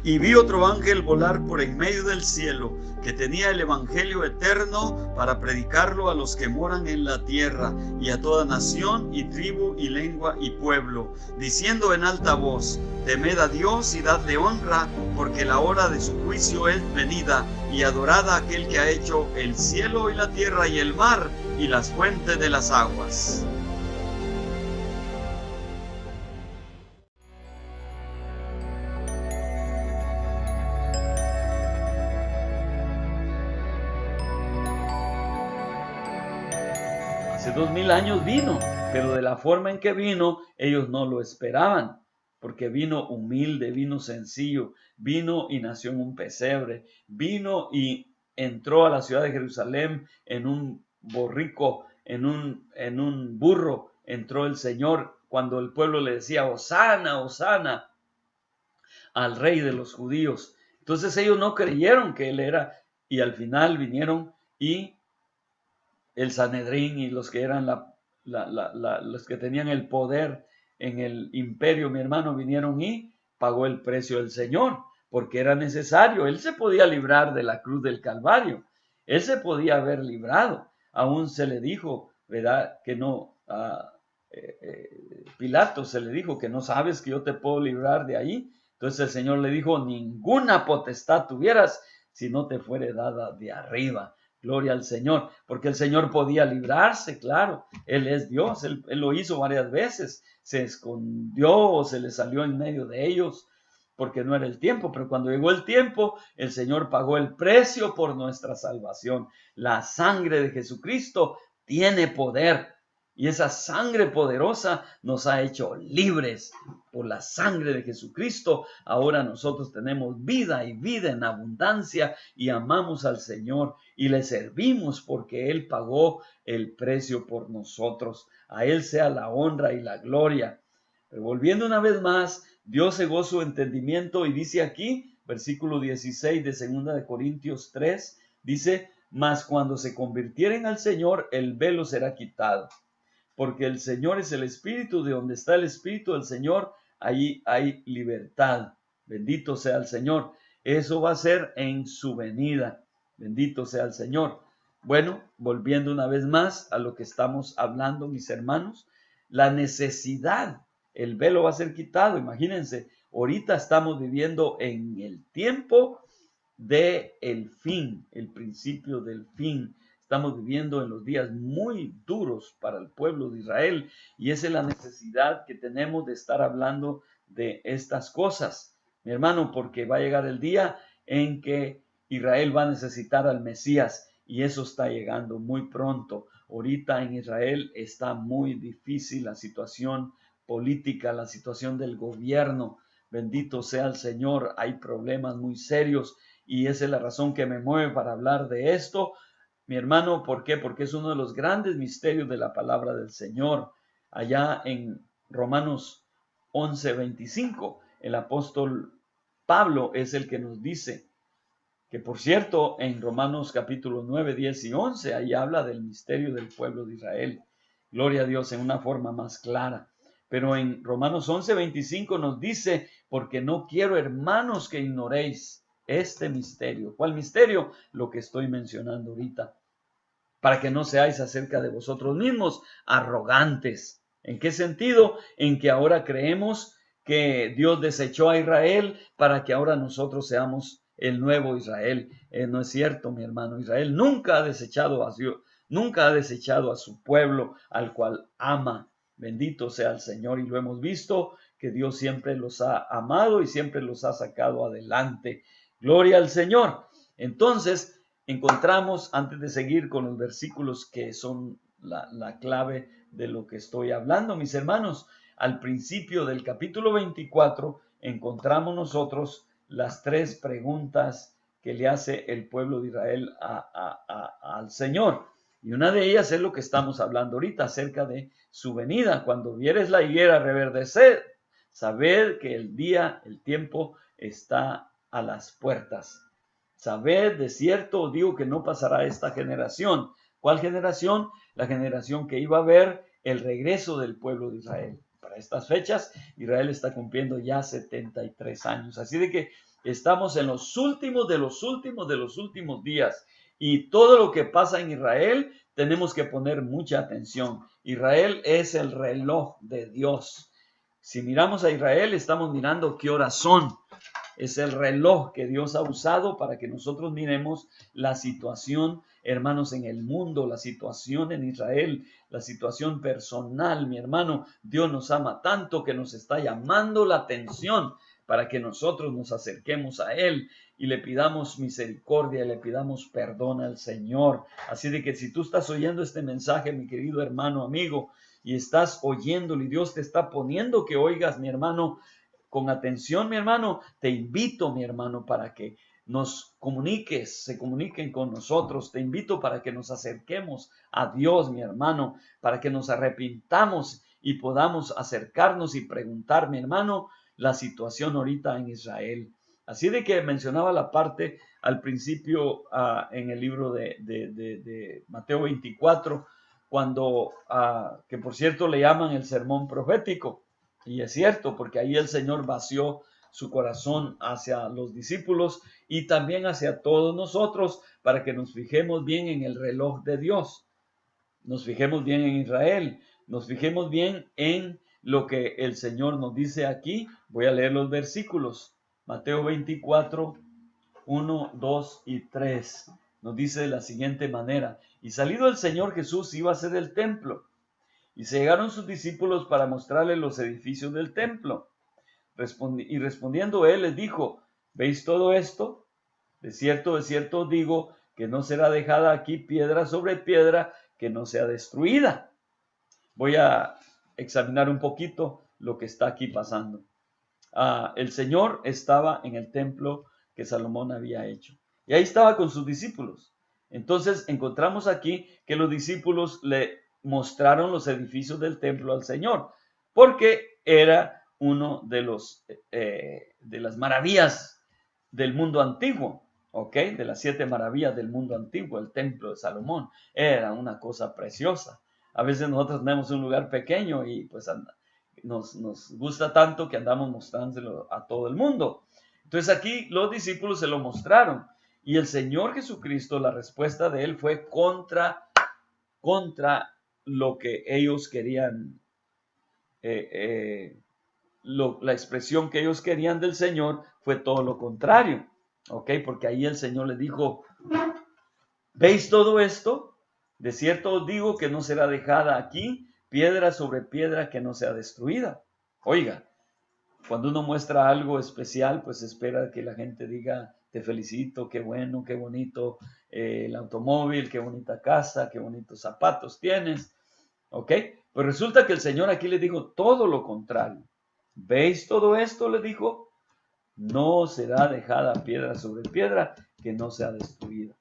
Y vi otro ángel volar por en medio del cielo, que tenía el evangelio eterno para predicarlo a los que moran en la tierra, y a toda nación, y tribu, y lengua, y pueblo, diciendo en alta voz: temed a Dios y dadle honra, porque la hora de su juicio es venida, y adorad a aquel que ha hecho el cielo y la tierra y el mar, y las fuentes de las aguas. Hace 2000 años vino, pero de la forma en que vino, ellos no lo esperaban, porque vino humilde, vino sencillo, vino y nació en un pesebre, vino y entró a la ciudad de Jerusalén en un borrico, en un burro, entró el Señor cuando el pueblo le decía: Hosana, Hosana al rey de los judíos. Entonces ellos no creyeron que él era, y al final vinieron y el Sanedrín y los que eran los que tenían el poder en el imperio, mi hermano, vinieron y pagó el precio del Señor, porque era necesario. Él se podía librar de la cruz del Calvario, él se podía haber librado. Aún se le dijo, ¿verdad?, que no, Pilato se le dijo que no sabes que yo te puedo librar de ahí. Entonces el Señor le dijo: ninguna potestad tuvieras si no te fuere dada de arriba. Gloria al Señor, porque el Señor podía librarse, claro, Él es Dios, Él lo hizo varias veces, se escondió o se le salió en medio de ellos, porque no era el tiempo, pero cuando llegó el tiempo, el Señor pagó el precio por nuestra salvación. La sangre de Jesucristo tiene poder, y esa sangre poderosa nos ha hecho libres. Por la sangre de Jesucristo, ahora nosotros tenemos vida y vida en abundancia, y amamos al Señor y le servimos porque Él pagó el precio por nosotros. A Él sea la honra y la gloria. Pero volviendo una vez más, Dios cegó su entendimiento y dice aquí, versículo 16 de 2 de Corintios 3, dice: mas cuando se convirtieren al Señor, el velo será quitado. Porque el Señor es el Espíritu, de donde está el Espíritu del Señor, ahí hay libertad. Bendito sea el Señor. Eso va a ser en su venida. Bendito sea el Señor. Bueno, volviendo una vez más a lo que estamos hablando, mis hermanos, la necesidad, el velo va a ser quitado. Imagínense, ahorita estamos viviendo en el tiempo del fin, el principio del fin. Estamos viviendo en los días muy duros para el pueblo de Israel, y esa es la necesidad que tenemos de estar hablando de estas cosas, mi hermano, porque va a llegar el día en que Israel va a necesitar al Mesías, y eso está llegando muy pronto. Ahorita en Israel está muy difícil la situación política, la situación del gobierno. Bendito sea el Señor, hay problemas muy serios, y esa es la razón que me mueve para hablar de esto, mi hermano. ¿Por qué? Porque es uno de los grandes misterios de la palabra del Señor. Allá en Romanos 11:25, el apóstol Pablo es el que nos dice, que por cierto, en Romanos capítulo 9, 10 y 11, ahí habla del misterio del pueblo de Israel. Gloria a Dios, en una forma más clara. Pero en Romanos 11:25 nos dice: porque no quiero, hermanos, que ignoréis este misterio. ¿Cuál misterio? Lo que estoy mencionando ahorita. Para que no seáis acerca de vosotros mismos arrogantes. ¿En qué sentido? En que ahora creemos que Dios desechó a Israel para que ahora nosotros seamos el nuevo Israel. No es cierto, mi hermano. Israel nunca ha desechado a Dios, nunca ha desechado a su pueblo, al cual ama. Bendito sea el Señor, y lo hemos visto, que Dios siempre los ha amado y siempre los ha sacado adelante. Gloria al Señor. Entonces, encontramos, antes de seguir con los versículos que son la clave de lo que estoy hablando, mis hermanos, al principio del capítulo 24 encontramos nosotros las tres preguntas que le hace el pueblo de Israel al Señor. Y una de ellas es lo que estamos hablando ahorita, acerca de su venida. Cuando vieres la higuera reverdecer, sabed que el día, el tiempo está a las puertas. Sabed de cierto, digo, que no pasará esta generación. ¿Cuál generación? La generación que iba a ver el regreso del pueblo de Israel. para estas fechas, Israel está cumpliendo ya 73 años. Así de que estamos en los últimos de los últimos de los últimos días. Y todo lo que pasa en Israel tenemos que poner mucha atención. Israel es el reloj de Dios. Si miramos a Israel, estamos mirando qué horas son. Es el reloj que Dios ha usado para que nosotros miremos la situación, hermanos, en el mundo, la situación en Israel, la situación personal. Mi hermano, Dios nos ama tanto que nos está llamando la atención para que nosotros nos acerquemos a Él y le pidamos misericordia, le pidamos perdón al Señor. Así de que si tú estás oyendo este mensaje, mi querido hermano, amigo, y estás oyéndolo y Dios te está poniendo que oigas, mi hermano, con atención, mi hermano, te invito, mi hermano, para que nos comuniques, se comuniquen con nosotros. Te invito para que nos acerquemos a Dios, mi hermano, para que nos arrepintamos y podamos acercarnos y preguntar, mi hermano, la situación ahorita en Israel. Así de que mencionaba la parte al principio en el libro de Mateo 24, cuando, que por cierto le llaman el sermón profético. Y es cierto, porque ahí el Señor vació su corazón hacia los discípulos y también hacia todos nosotros para que nos fijemos bien en el reloj de Dios, nos fijemos bien en Israel, nos fijemos bien en lo que el Señor nos dice aquí. Voy a leer los versículos. Mateo 24, 1, 2 y 3. Nos dice de la siguiente manera: y salido el Señor Jesús iba a hacer el templo. Y se llegaron sus discípulos para mostrarle los edificios del templo. Y respondiendo él les dijo: ¿veis todo esto? De cierto os digo que no será dejada aquí piedra sobre piedra que no sea destruida. Voy a examinar un poquito lo que está aquí pasando. El Señor estaba en el templo que Salomón había hecho. Y ahí estaba con sus discípulos. Entonces encontramos aquí que los discípulos le mostraron los edificios del templo al Señor, porque era uno de las maravillas del mundo antiguo, ¿ok? De las 7 maravillas del mundo antiguo, el templo de Salomón. Era una cosa preciosa. A veces nosotros tenemos un lugar pequeño y pues nos gusta tanto que andamos mostrándolo a todo el mundo. Entonces aquí los discípulos se lo mostraron y el Señor Jesucristo, la respuesta de él fue contra lo que ellos querían, la expresión que ellos querían del Señor fue todo lo contrario, ¿ok? Porque ahí el Señor les dijo: ¿veis todo esto? De cierto os digo que no será dejada aquí piedra sobre piedra que no sea destruida. Oiga, cuando uno muestra algo especial, pues espera que la gente diga: te felicito, qué bueno, qué bonito el automóvil, qué bonita casa, qué bonitos zapatos tienes, ¿ok? Pues resulta que el Señor aquí le dijo todo lo contrario. ¿Veis todo esto? Le dijo: no será dejada piedra sobre piedra que no sea destruida.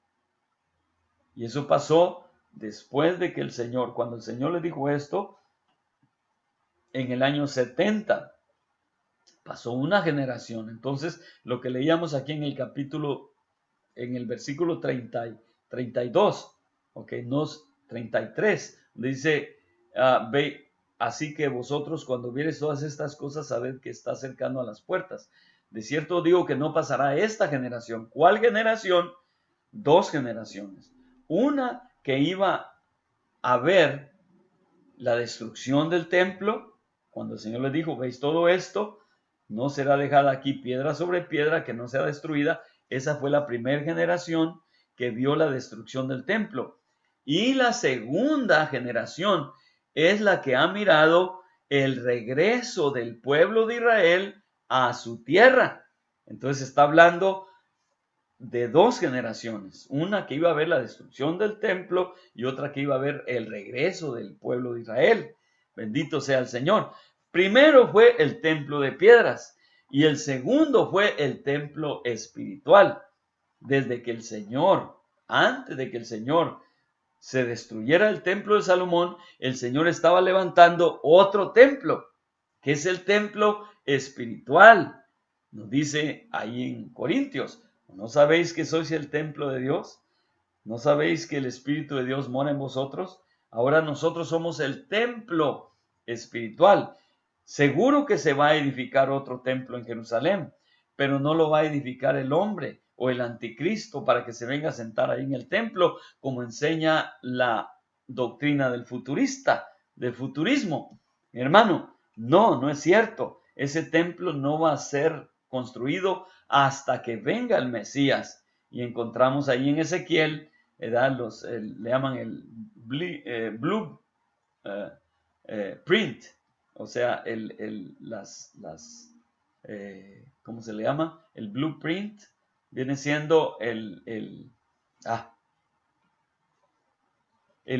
Y eso pasó después de que el Señor, cuando el Señor le dijo esto, en el año 70, pasó una generación. Entonces, lo que leíamos aquí en el capítulo, en el versículo 32, ok, no 33, dice: ve, así que vosotros cuando viereis todas estas cosas, sabed que está cercano a las puertas. De cierto digo que no pasará esta generación. ¿Cuál generación? 2 generaciones. Una que iba a ver la destrucción del templo, cuando el Señor les dijo: ¿veis todo esto? No será dejada aquí piedra sobre piedra que no sea destruida. Esa fue la primera generación que vio la destrucción del templo. Y la segunda generación es la que ha mirado el regreso del pueblo de Israel a su tierra. Entonces está hablando de 2 generaciones, una que iba a ver la destrucción del templo y otra que iba a ver el regreso del pueblo de Israel. Bendito sea el Señor. Primero fue el templo de piedras y el segundo fue el templo espiritual. Desde que el Señor, antes de que el Señor se destruyera el templo de Salomón, el Señor estaba levantando otro templo, que es el templo espiritual. Nos dice ahí en Corintios: ¿no sabéis que sois el templo de Dios? ¿No sabéis que el Espíritu de Dios mora en vosotros? Ahora nosotros somos el templo espiritual. Seguro que se va a edificar otro templo en Jerusalén, pero no lo va a edificar el hombre o el anticristo para que se venga a sentar ahí en el templo, como enseña la doctrina del futurista, del futurismo. Mi hermano, no es cierto. Ese templo no va a ser construido hasta que venga el Mesías. Y encontramos ahí en Ezequiel, le llaman el blue print, o sea, ¿cómo se le llama? El blueprint viene siendo el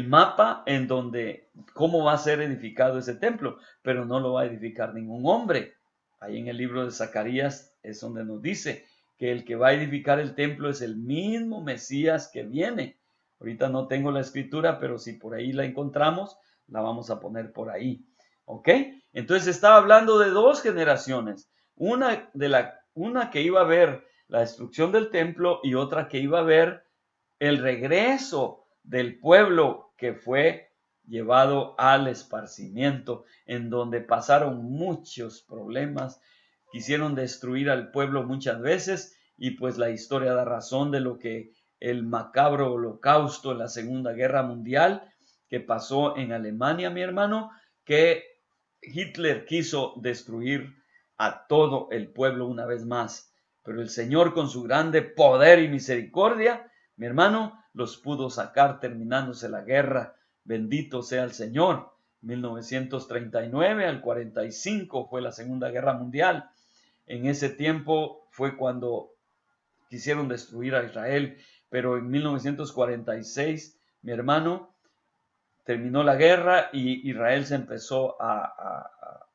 mapa en donde, cómo va a ser edificado ese templo, pero no lo va a edificar ningún hombre. Ahí en el libro de Zacarías es donde nos dice que el que va a edificar el templo es el mismo Mesías que viene. Ahorita no tengo la escritura, pero si por ahí la encontramos, la vamos a poner por ahí. ¿Ok? Entonces estaba hablando de dos generaciones. Una que iba a ver la destrucción del templo y otra que iba a ver el regreso del pueblo que fue llevado al esparcimiento, en donde pasaron muchos problemas, quisieron destruir al pueblo muchas veces, y pues la historia da razón de lo que el macabro holocausto en la Segunda Guerra Mundial que pasó en Alemania, mi hermano, que Hitler quiso destruir a todo el pueblo una vez más, pero el Señor con su grande poder y misericordia, mi hermano, los pudo sacar terminándose la guerra. Bendito sea el Señor. 1939 al 45 fue la Segunda Guerra Mundial. En ese tiempo fue cuando quisieron destruir a Israel, pero en 1946, mi hermano, terminó la guerra y Israel se empezó a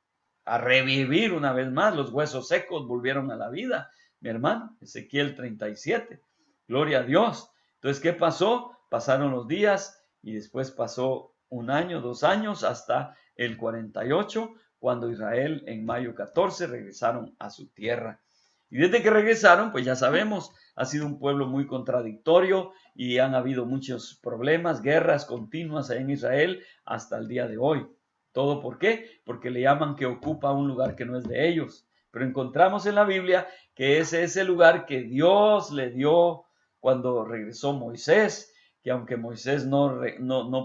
revivir una vez más. Los huesos secos volvieron a la vida, mi hermano. Ezequiel 37. Gloria a Dios. Entonces, ¿qué pasó? Pasaron los días y después pasó un año, 2 años, hasta el 48, cuando Israel en mayo 14 regresaron a su tierra. Y desde que regresaron, pues ya sabemos, ha sido un pueblo muy contradictorio y han habido muchos problemas, guerras continuas en Israel hasta el día de hoy. ¿Todo por qué? Porque le llaman que ocupa un lugar que no es de ellos. Pero encontramos en la Biblia que ese es el lugar que Dios le dio cuando regresó Moisés, que aunque Moisés no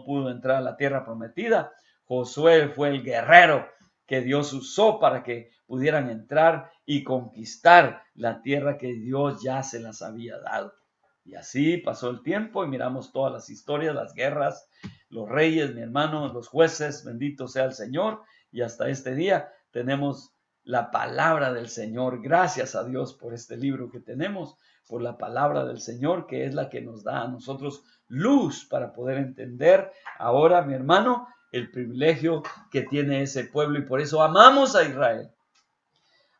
pudo entrar a la tierra prometida, Josué fue el guerrero que Dios usó para que pudieran entrar y conquistar la tierra que Dios ya se las había dado. Y así pasó el tiempo y miramos todas las historias, las guerras, los reyes, mi hermano, los jueces, bendito sea el Señor. Y hasta este día tenemos la palabra del Señor. Gracias a Dios por este libro que tenemos, por la palabra del Señor, que es la que nos da a nosotros luz para poder entender ahora, mi hermano, el privilegio que tiene ese pueblo. Y por eso amamos a Israel.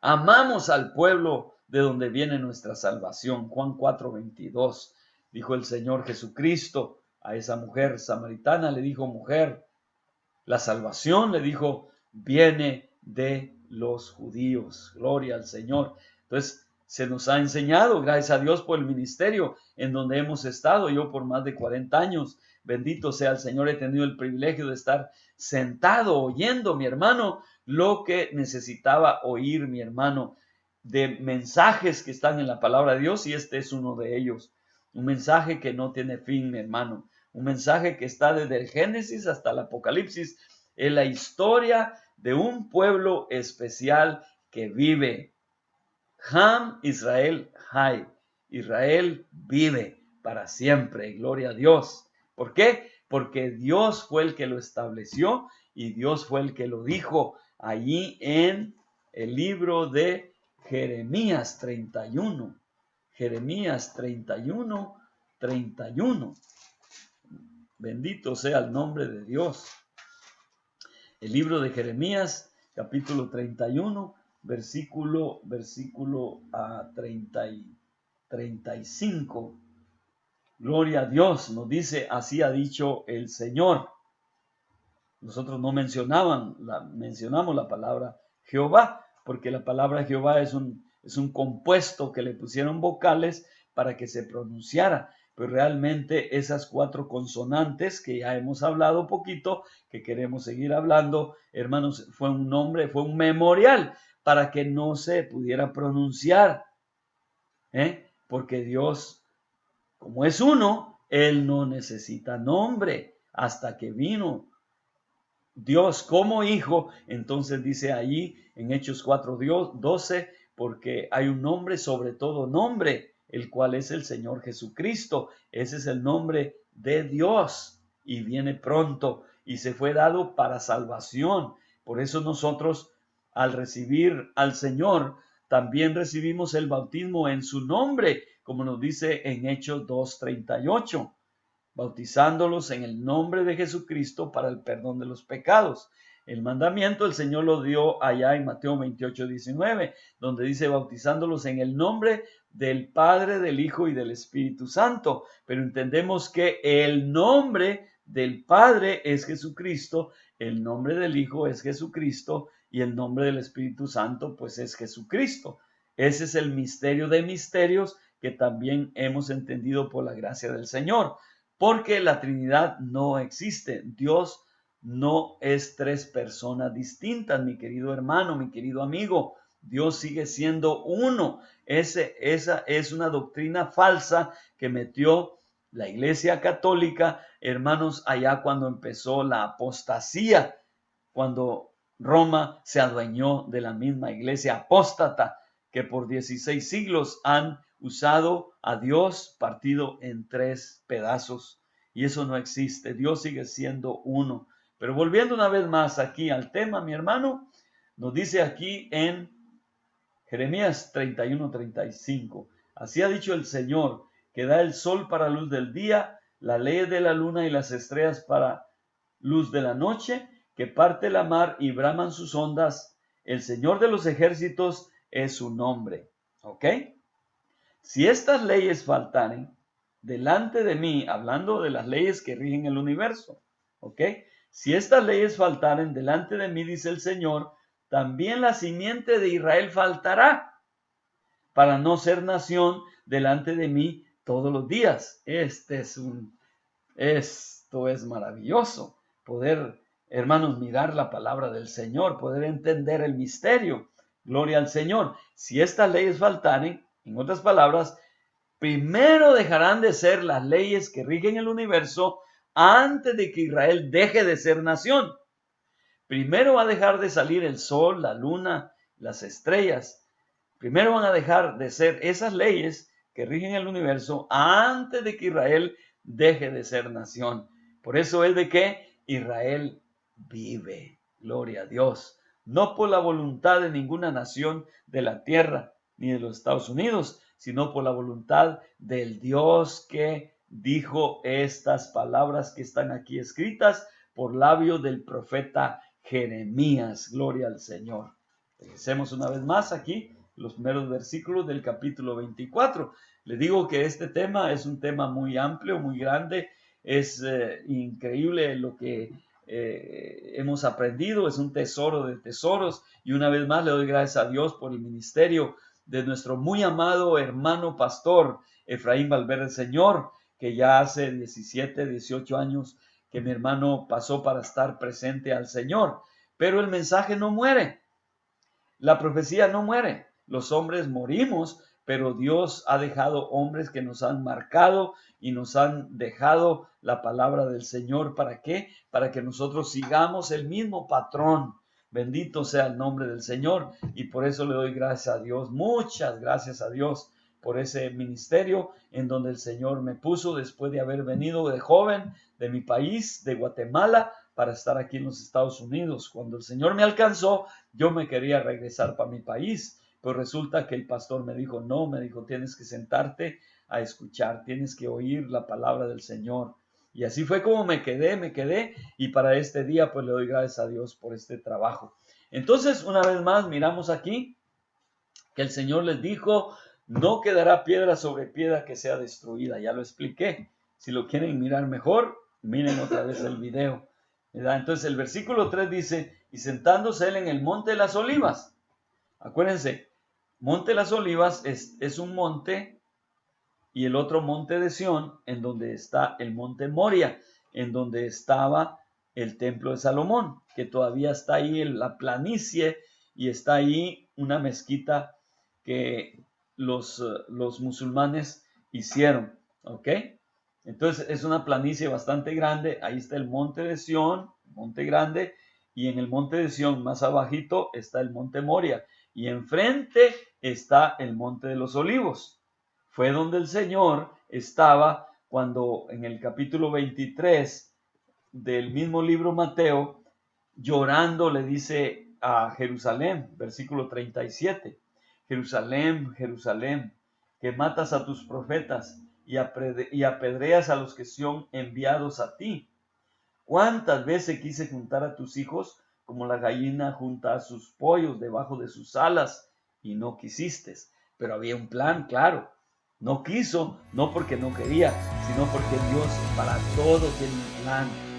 Amamos al pueblo de donde viene nuestra salvación. Juan 4:22, dijo el Señor Jesucristo a esa mujer samaritana, le dijo: mujer, la salvación, le dijo, viene de los judíos. Gloria al Señor. Entonces, se nos ha enseñado, gracias a Dios por el ministerio en donde hemos estado. Yo por más de 40 años, bendito sea el Señor, he tenido el privilegio de estar sentado oyendo, mi hermano, lo que necesitaba oír, mi hermano, de mensajes que están en la palabra de Dios, y este es uno de ellos. Un mensaje que no tiene fin, mi hermano. Un mensaje que está desde el Génesis hasta el Apocalipsis. Es la historia de un pueblo especial que vive. Ham Israel Hay. Israel vive para siempre. Gloria a Dios. ¿Por qué? Porque Dios fue el que lo estableció y Dios fue el que lo dijo allí en el libro de Jeremías 31. Jeremías 31, 31. Bendito sea el nombre de Dios. El libro de Jeremías, capítulo 31, versículo 35. Gloria a Dios, nos dice: así ha dicho el Señor. Nosotros no mencionamos la palabra Jehová, porque la palabra Jehová es un compuesto que le pusieron vocales para que se pronunciara. Pues realmente esas 4 consonantes que ya hemos hablado poquito, que queremos seguir hablando, hermanos, fue un nombre, fue un memorial para que no se pudiera pronunciar, porque Dios, como es uno, Él no necesita nombre hasta que vino Dios como hijo. Entonces dice ahí en Hechos 4:12, porque hay un nombre sobre todo nombre, el cual es el Señor Jesucristo. Ese es el nombre de Dios y viene pronto y se fue dado para salvación. Por eso nosotros, al recibir al Señor, también recibimos el bautismo en su nombre, como nos dice en Hechos 2:38, bautizándolos en el nombre de Jesucristo para el perdón de los pecados. El mandamiento el Señor lo dio allá en Mateo 28:19, donde dice bautizándolos en el nombre del Padre, del Hijo y del Espíritu Santo. Pero entendemos que el nombre del Padre es Jesucristo, el nombre del Hijo es Jesucristo y el nombre del Espíritu Santo pues es Jesucristo. Ese es el misterio de misterios que también hemos entendido por la gracia del Señor. Porque la Trinidad no existe. Dios no es 3 personas distintas, mi querido hermano, mi querido amigo. Dios sigue siendo uno. Esa es una doctrina falsa que metió la Iglesia Católica, hermanos, allá cuando empezó la apostasía, cuando Roma se adueñó de la misma iglesia apóstata que por 16 siglos han usado a Dios partido en 3 pedazos. Y eso no existe. Dios sigue siendo uno. Pero volviendo una vez más aquí al tema, mi hermano, nos dice aquí en Jeremías 31:35. Así ha dicho el Señor, que da el sol para luz del día, la ley de la luna y las estrellas para luz de la noche, que parte la mar y braman sus ondas. El Señor de los ejércitos es su nombre. ¿Ok? Si estas leyes faltaren delante de mí, hablando de las leyes que rigen el universo, ¿ok? Si estas leyes faltaren delante de mí, dice el Señor, también la simiente de Israel faltará para no ser nación delante de mí todos los días. Esto es maravilloso, poder, hermanos, mirar la palabra del Señor, poder entender el misterio. Gloria al Señor. Si estas leyes faltaren, en otras palabras, primero dejarán de ser las leyes que rigen el universo antes de que Israel deje de ser nación. Primero va a dejar de salir el sol, la luna, las estrellas. Primero van a dejar de ser esas leyes que rigen el universo antes de que Israel deje de ser nación. Por eso es de que Israel vive. Gloria a Dios. No por la voluntad de ninguna nación de la tierra ni de los Estados Unidos, sino por la voluntad del Dios que dijo estas palabras que están aquí escritas por labios del profeta Jeremías. Gloria al Señor. Regresemos una vez más aquí los primeros versículos del capítulo 24. Le digo que este tema es un tema muy amplio, muy grande. Es increíble lo que hemos aprendido. Es un tesoro de tesoros. Y una vez más le doy gracias a Dios por el ministerio de nuestro muy amado hermano pastor Efraín Valverde Señor, que ya hace 17, 18 años que mi hermano pasó para estar presente al Señor. Pero el mensaje no muere. La profecía no muere. Los hombres morimos, pero Dios ha dejado hombres que nos han marcado y nos han dejado la palabra del Señor. ¿Para qué? Para que nosotros sigamos el mismo patrón. Bendito sea el nombre del Señor. Y por eso le doy gracias a Dios. Muchas gracias a Dios por ese ministerio en donde el Señor me puso después de haber venido de joven de mi país, de Guatemala, para estar aquí en los Estados Unidos. Cuando el Señor me alcanzó, yo me quería regresar para mi país, pero resulta que el pastor me dijo, no, me dijo, tienes que sentarte a escuchar, tienes que oír la palabra del Señor. Y así fue como me quedé, y para este día pues le doy gracias a Dios por este trabajo. Entonces, una vez más, miramos aquí que el Señor les dijo, no quedará piedra sobre piedra que sea destruida. Ya lo expliqué. Si lo quieren mirar mejor, miren otra vez el video. ¿Verdad? Entonces el versículo 3 dice, y sentándose él en el monte de las olivas. Acuérdense, monte de las olivas es un monte y el otro monte de Sión, en donde está el monte Moria, en donde estaba el templo de Salomón, que todavía está ahí en la planicie, y está ahí una mezquita que los musulmanes hicieron, ¿ok? Entonces es una planicie bastante grande, ahí está el monte de Sión, monte grande, y en el monte de Sión más abajito está el monte Moria, y enfrente está el monte de los olivos. Fue donde el Señor estaba cuando en el capítulo 23 del mismo libro Mateo, llorando le dice a Jerusalén, versículo 37, Jerusalén, Jerusalén, que matas a tus profetas y apedreas a los que son enviados a ti. ¿Cuántas veces quise juntar a tus hijos como la gallina junta a sus pollos debajo de sus alas y no quisiste? Pero había un plan, claro. No quiso, no porque no quería, sino porque Dios para todo tiene un plan.